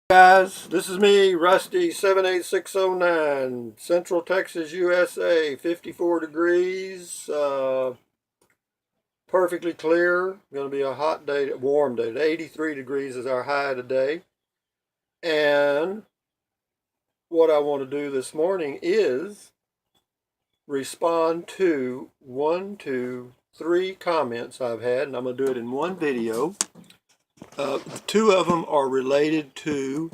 Guys, this is me, Rusty 78609, Central Texas, USA. 54 degrees, perfectly clear. Going to be a hot day, warm day. 83 degrees is our high today. And what I want to do this morning is respond to 3 comments I've had, and I'm going to do it in one video. 2 of them are related to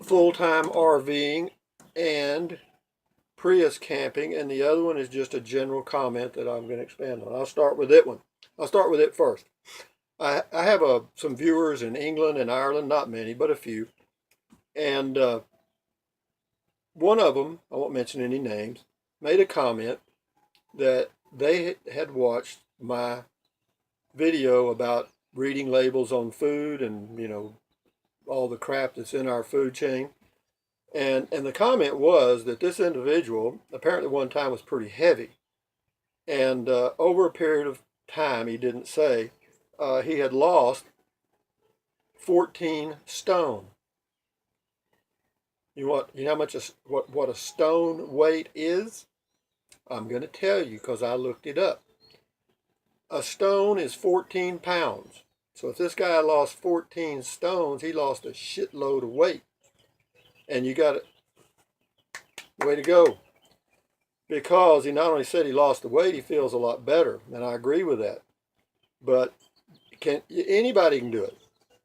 full-time RVing and Prius camping, and the other one is just a general comment that I'm going to expand on. I'll start with it first. I have some viewers in England and Ireland, not many, but a few. And one of them, I won't mention any names, made a comment that they had watched my video about reading labels on food and, all the crap that's in our food chain. And the comment was that this individual apparently one time was pretty heavy. And over a period of time, he didn't say, he had lost 14 stone. You know how much what a stone weight is? I'm going to tell you because I looked it up. A stone is 14 pounds. So if this guy lost 14 stones, he lost a shitload of weight. And you got it. Way to go. Because he not only said he lost the weight, he feels a lot better. And I agree with that. But anybody can do it.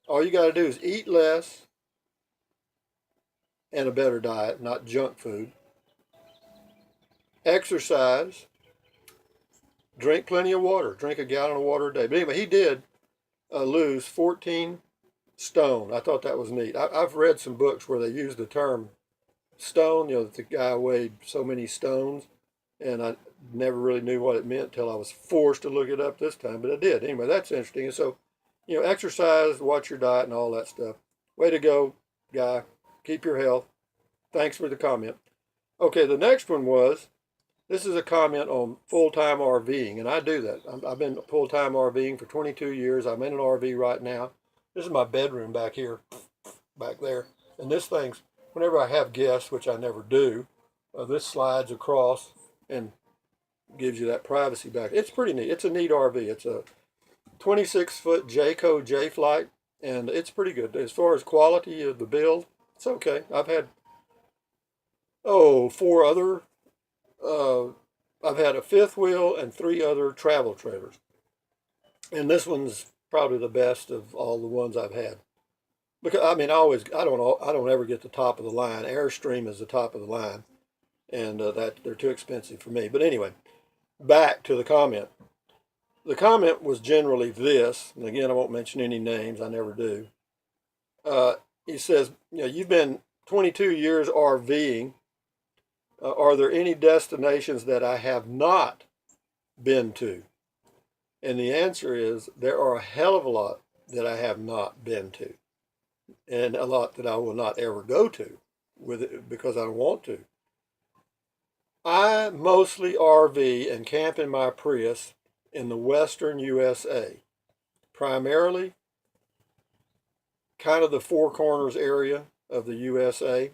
All you got to do is eat less and a better diet, not junk food. Exercise. Drink plenty of water. Drink a gallon of water a day. But anyway, he did lose 14 stone. I thought that was neat. I've read some books where they use the term stone, that the guy weighed so many stones, and I never really knew what it meant till I was forced to look it up this time, but I did. Anyway, that's interesting. And so, exercise, watch your diet, and all that stuff. Way to go, guy. Keep your health. Thanks for the comment. Okay, the next one was, this is a comment on full-time RVing, and I do that. I've been full-time RVing for 22 years. I'm in an RV right now. This is my bedroom back here, back there. And this thing's, whenever I have guests, which I never do, this slides across and gives you that privacy back. It's pretty neat. It's a neat RV. It's a 26-foot Jayco J-Flight, and it's pretty good. As far as quality of the build, it's okay. I've had, 4 other, I've had a fifth wheel and 3 other travel trailers. And this one's probably the best of all the ones I've had. Because I don't ever get the top of the line. Airstream is the top of the line, and that they're too expensive for me. But anyway, back to the comment. The comment was generally this, and again, I won't mention any names. I never do. He says, you've been 22 years RVing. Are there any destinations that I have not been to? And the answer is there are a hell of a lot that I have not been to, and a lot that I will not ever go to with it because I don't want to. I mostly RV and camp in my Prius in the western USA, primarily kind of the Four Corners area of the USA.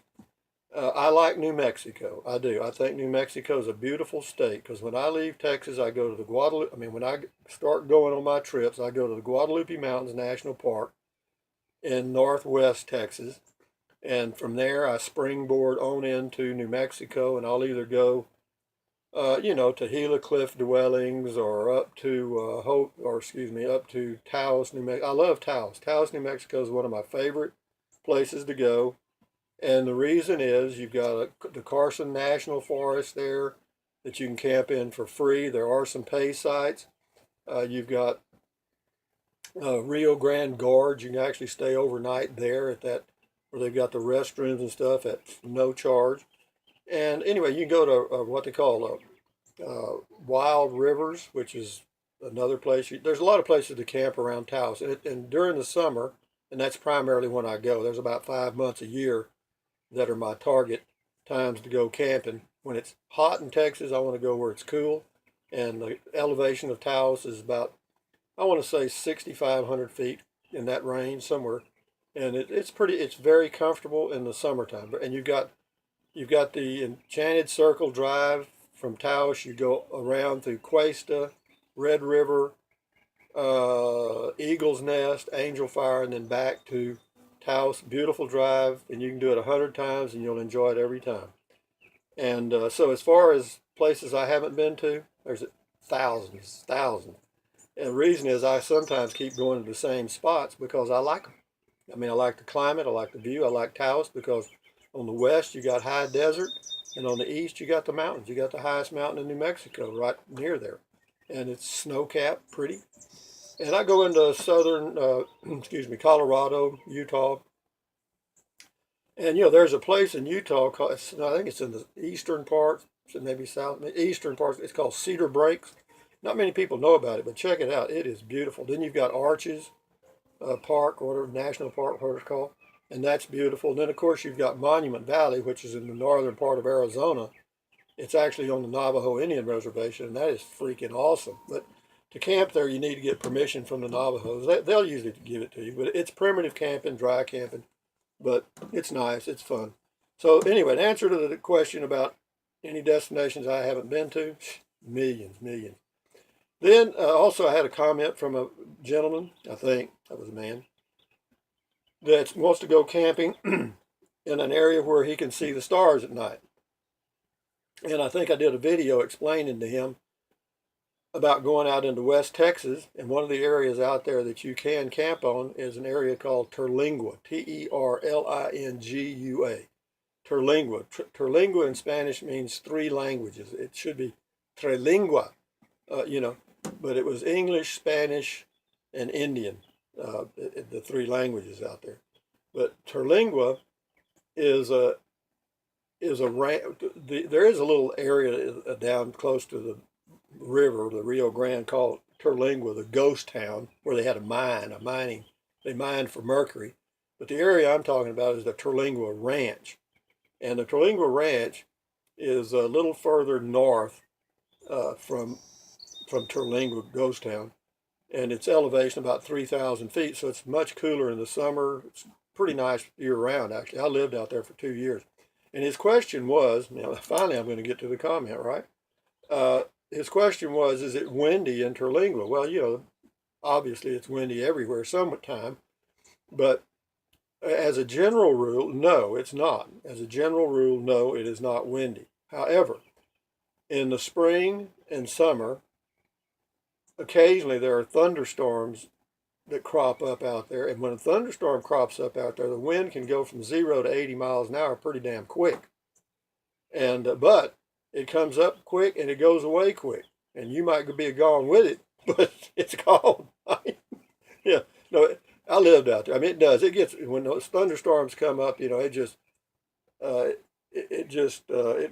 I like New Mexico. I do. I think New Mexico is a beautiful state because when I leave Texas, I go to the Guadalupe. When I start going on my trips, I go to the Guadalupe Mountains National Park in northwest Texas. And from there, I springboard on into New Mexico, and I'll either go, to Gila Cliff Dwellings or up to up to Taos, New Mexico. I love Taos. Taos, New Mexico is one of my favorite places to go. And the reason is you've got the Carson National Forest there that you can camp in for free. There are some pay sites. You've got Rio Grande Gorge. You can actually stay overnight there at that, where they've got the restrooms and stuff at no charge. And anyway, you can go to what they call Wild Rivers, which is another place. There's a lot of places to camp around Taos. And during the summer, and that's primarily when I go, there's about 5 months a year that are my target times to go camping. When it's hot in Texas, I want to go where it's cool. And the elevation of Taos is about, I want to say 6,500 feet, in that range somewhere. and it's very comfortable in the summertime. And you've got the Enchanted Circle Drive from Taos. You go around through Cuesta, Red River, Eagle's Nest, Angel Fire, and then back to Taos. Beautiful drive, and you can do it 100 times, and you'll enjoy it every time. And so, as far as places I haven't been to, there's thousands, thousands. And the reason is I sometimes keep going to the same spots because I like them. I mean, I like the climate, I like the view, I like Taos because on the west you got high desert, and on the east you got the mountains. You got the highest mountain in New Mexico right near there, and it's snow-capped, pretty. And I go into southern, excuse me, Colorado, Utah, and there's a place in Utah called, I think it's in the eastern part, maybe eastern part. It's called Cedar Breaks. Not many people know about it, but check it out. It is beautiful. Then you've got Arches Park, or whatever, National Park, what it's called, and that's beautiful. And then of course you've got Monument Valley, which is in the northern part of Arizona. It's actually on the Navajo Indian Reservation, and that is freaking awesome. But to camp there, you need to get permission from the Navajos. They'll usually give it to you, but it's primitive camping, dry camping, but it's nice, it's fun. So anyway, the answer to the question about any destinations I haven't been to, millions, millions. Then also I had a comment from a gentleman, I think that was a man, that wants to go camping in an area where he can see the stars at night. And I think I did a video explaining to him about going out into West Texas, and one of the areas out there that you can camp on is an area called Terlingua, Terlingua. Terlingua. Terlingua in Spanish means three languages. It should be Trelingua, but it was English, Spanish, and Indian, the three languages out there. But Terlingua is there is a little area down close to the river, the Rio Grande, called Terlingua, the ghost town, where they had they mined for mercury. But the area I'm talking about is the Terlingua Ranch. And the Terlingua Ranch is a little further north from Terlingua Ghost Town, and its elevation about 3,000 feet, so it's much cooler in the summer. It's pretty nice year-round, actually. I lived out there for 2 years. And his question was, finally I'm going to get to the comment, right? His question was, is it windy in Terlingua? Well, obviously it's windy everywhere sometimes, but as a general rule, no, it's not. As a general rule, no, it is not windy. However, in the spring and summer, occasionally there are thunderstorms that crop up out there. And when a thunderstorm crops up out there, the wind can go from 0 to 80 miles an hour pretty damn quick. And but it comes up quick and it goes away quick. And you might be gone with it, but it's gone. Yeah, no, I lived out there. I mean, it does. It gets, when those thunderstorms come up, the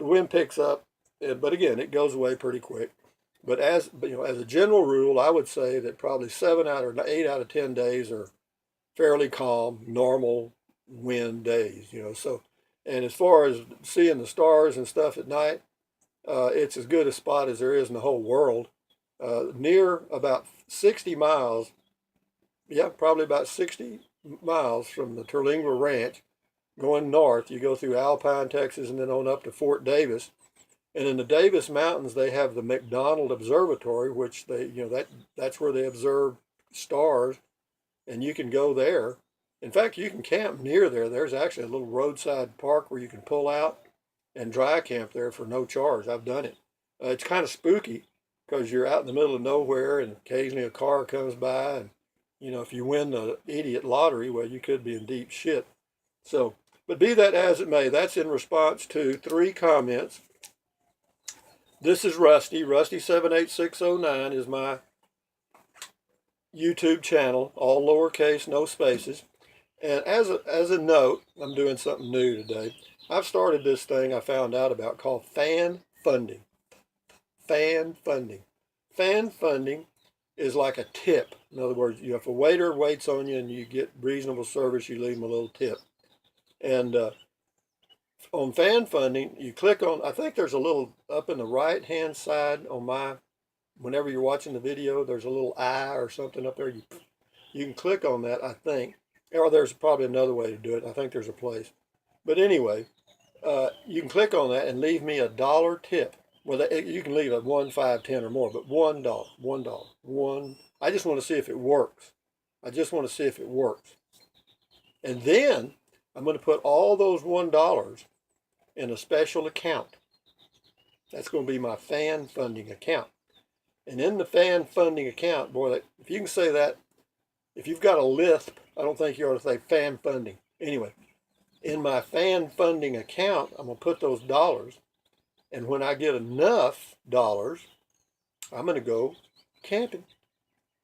wind picks up, but again, it goes away pretty quick. But as a general rule, I would say that probably 8 out of 10 days are fairly calm, normal wind days. So, and as far as seeing the stars and stuff at night, it's as good a spot as there is in the whole world. Near about 60 miles, probably about 60 miles from the Terlingua Ranch, going north, you go through Alpine, Texas, and then on up to Fort Davis. And in the Davis Mountains, they have the McDonald Observatory, which that's where they observe stars, and you can go there. In fact, you can camp near there. There's actually a little roadside park where you can pull out and dry camp there for no charge. I've done it. It's kind of spooky because you're out in the middle of nowhere, and occasionally a car comes by, and if you win the idiot lottery, well, you could be in deep shit. So, but be that as it may, that's in response to 3 comments. This is Rusty. Rusty78609 is my YouTube channel, all lowercase, no spaces. And as a note, I'm doing something new today. I've started this thing I found out about called fan funding. Fan funding. Fan funding is like a tip. In other words, if a waiter waits on you and you get reasonable service, you leave them a little tip. And on fan funding, you click on, I think there's a little up in the right-hand side on whenever you're watching the video, there's a little eye or something up there. You can click on that, I think, Or there's probably another way to do it. I think there's a place. But anyway, you can click on that and leave me $1 tip. Well, you can leave a 1, 5, 10 or more, but $1, $1, one. I just want to see if it works. I just want to see if it works. And then I'm going to put all those $1 in a special account. That's going to be my fan funding account. And in the fan funding account, boy, if you can say that, if you've got a lisp, I don't think you ought to say fan funding. Anyway, in my fan funding account, I'm going to put those dollars. And when I get enough dollars, I'm going to go camping.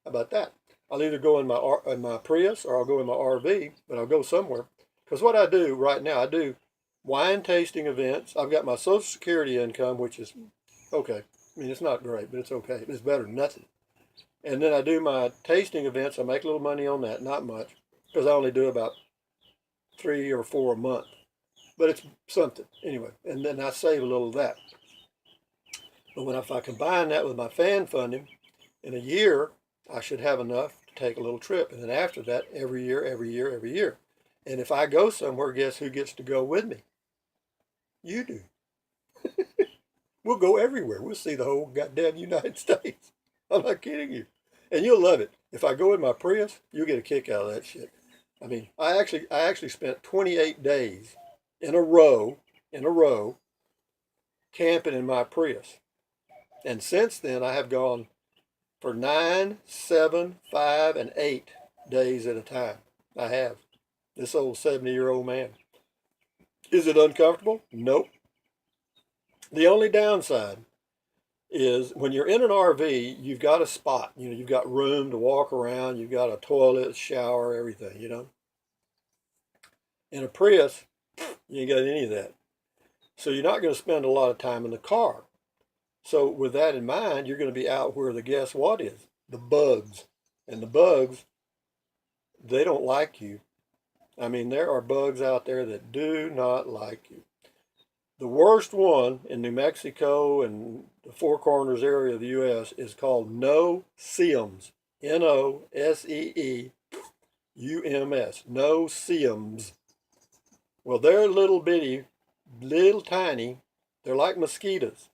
How about that? I'll either go in my Prius or I'll go in my RV, but I'll go somewhere. Because what I do right now, I do wine tasting events. I've got my Social Security income, which is okay. I mean, it's not great, but it's okay. It's better than nothing. And then I do my tasting events. I make a little money on that, not much, because I only do about 3 or 4 a month. But it's something anyway. And then I save a little of that. But if I combine that with my fan funding, in a year, I should have enough to take a little trip. And then after that, every year, every year, every year. And if I go somewhere, guess who gets to go with me? You do. We'll go everywhere. We'll see the whole goddamn United States. I'm not kidding you. And you'll love it. If I go in my Prius, you'll get a kick out of that shit. I mean, I actually spent 28 days in a row, camping in my Prius. And since then, I have gone for 9, 7, 5, and 8 days at a time. I have. This old 70-year-old man. Is it uncomfortable? Nope. The only downside is when you're in an RV, you've got a spot. You know, you've got room to walk around. You've got a toilet, shower, everything, you know. In a Prius, you ain't got any of that. So you're not going to spend a lot of time in the car. So with that in mind, you're going to be out where the guess what is? The bugs. And the bugs, they don't like you. I mean, there are bugs out there that do not like you. The worst one in New Mexico and the Four Corners area of the U.S. is called no-see-ums. N-O-S-E-E-U-M-S. No-see-ums. Well, they're little bitty, little tiny. They're like mosquitoes.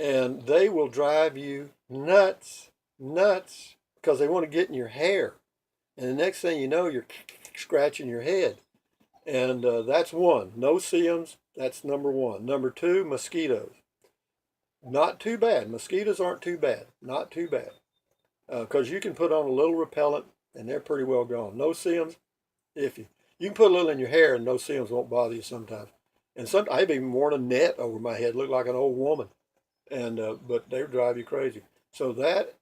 And they will drive you nuts, because they want to get in your hair. And the next thing you know, you're scratching your head. And that's one. No-see-ums, that's number one. Number two, mosquitoes. Not too bad. Mosquitoes aren't too bad. Not too bad. Because you can put on a little repellent, and they're pretty well gone. No-see-ums, you can put a little in your hair, and no-see-ums won't bother you sometimes. And I've even worn a net over my head, looked like an old woman. And but they drive you crazy. So that,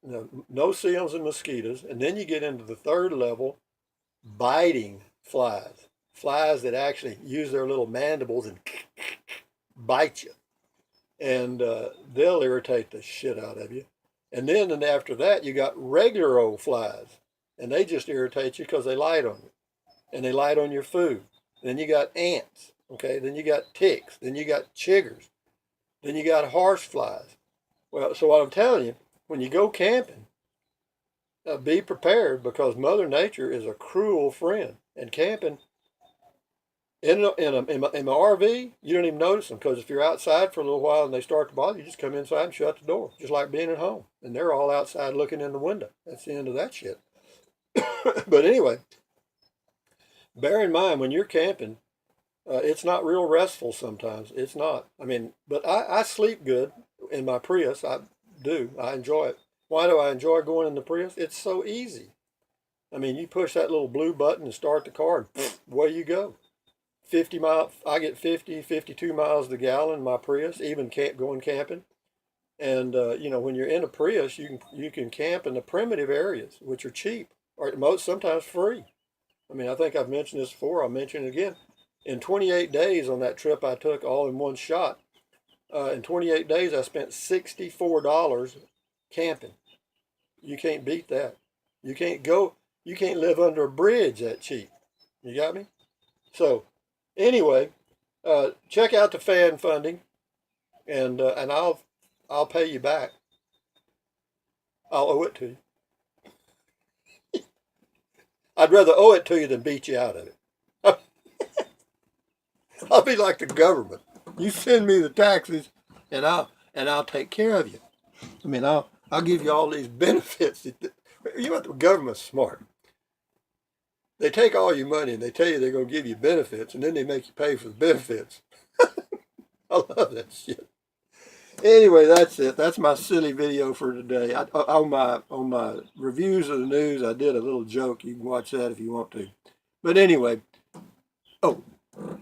no-see-ums and mosquitoes. And then you get into the third level, biting flies. Flies that actually use their little mandibles and bite you. And they'll irritate the shit out of you. And then after that, you got regular old flies. And they just irritate you because they light on you. And they light on your food. Then you got ants. Okay, then you got ticks. Then you got chiggers. Then you got horse flies. Well, so what I'm telling you, when you go camping, be prepared, because Mother Nature is a cruel friend. And camping, in my RV, you don't even notice them, because if you're outside for a little while and they start to bother you, just come inside and shut the door, just like being at home. And they're all outside looking in the window. That's the end of that shit. But anyway, bear in mind when you're camping, it's not real restful sometimes. It's not. I mean, but I sleep good in my Prius. I do. I enjoy it. Why do I enjoy going in the Prius? It's so easy. I mean, you push that little blue button and start the car, and away you go. 50 miles. I get 50, 52 miles to the gallon in my Prius, even going camping. And when you're in a Prius, you can camp in the primitive areas, which are cheap, or sometimes free. I mean, I think I've mentioned this before. I'll mention it again. In 28 days on that trip I took all in one shot, in 28 days I spent $64 camping. You can't beat that. You can't live under a bridge that cheap. You got me? So anyway, check out the fan funding, and I'll pay you back. I'll owe it to you. I'd rather owe it to you than beat you out of it. I'll be like the government. You send me the taxes, and I'll take care of you. I mean, I'll give you all these benefits. You know, the government's smart. They take all your money and they tell you they're going to give you benefits, and then they make you pay for the benefits. I love that shit. Anyway, that's it. That's my silly video for today. On my reviews of the news, I did a little joke. You can watch that if you want to. But anyway, oh,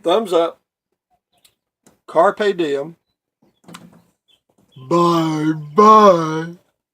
thumbs up. Carpe diem. Bye bye.